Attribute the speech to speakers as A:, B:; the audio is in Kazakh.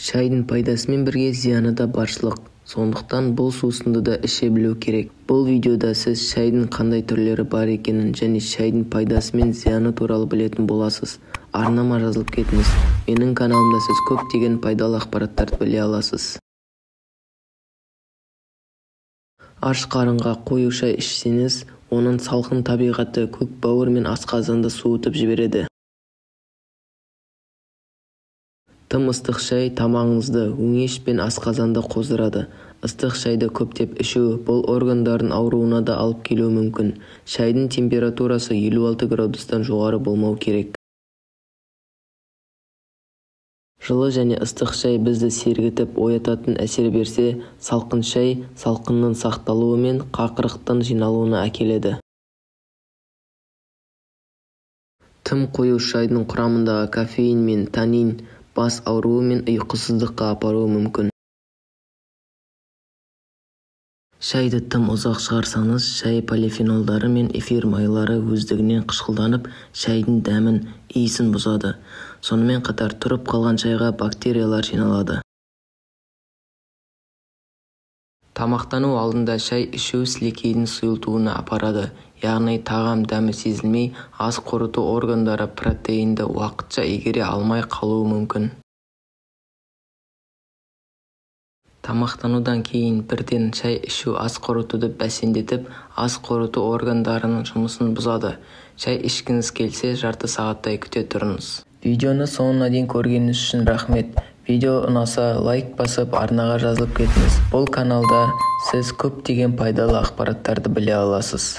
A: Шайдың пайдасымен бірге зияны да баршылық. Сондықтан бұл сусынды да іше білу керек. Бұл видеода сіз шайдың қандай түрлері бар екенін және шайдың пайдасы мен зияны туралы білетін боласыз. Арнама жазылып кетіңіз. Менің каналымда сіз көптеген пайдалы ақпараттарды біле аласыз. Аш қарынға қою шай ішсеңіз, оның салқын табиғаты көк бауыр мен асқазанды суытып жібереді. Тым ыстық шай тамағыңызды, өңеш пен асқазанды қоздырады. Ыстық шайды көптеп ішу бұл органдардың ауруына да алып келуі мүмкін. Шайдың температурасы 56 градустан жоғары болмау керек. Жылы және ыстық шай бізді сергітіп, оятатын әсер берсе, салқын шай салқынның сақталуы мен қақырықтың жиналуына әкеледі. Тым қою шайдың құрамындағы кофеин мен танин бас ауруы мен ұйқысыздыққа апаруы мүмкін. Шайды тым ұзақ шығарсаңыз, шай полифенолдары мен эфир майлары өздігінен қышқылданып, шайдың дәмін, иісін бұзады. Сонымен қатар тұрып қалған шайға бактериялар жиналады. Тамақтану алдында шай ішу сілекейдің сұйылтуына апарады, яғни тағам дәмі сезілмей, ас қорыту органдары протеинді уақытша игере алмай қалуы мүмкін. Тамақтанудан кейін бірден шай ішу ас қорытуды бәсеңдетіп, ас қорыту органдарының жұмысын бұзады. Шай ішкіңіз келсе, жарты сағаттай күте тұрыңыз. Видеоны соңына дейін көргеніңіз үшін рахмет. Видео ұнаса, лайк басып, арнаға жазылып кетіңіз. Бұл каналда сіз көптеген пайдалы ақпараттарды біле аласыз.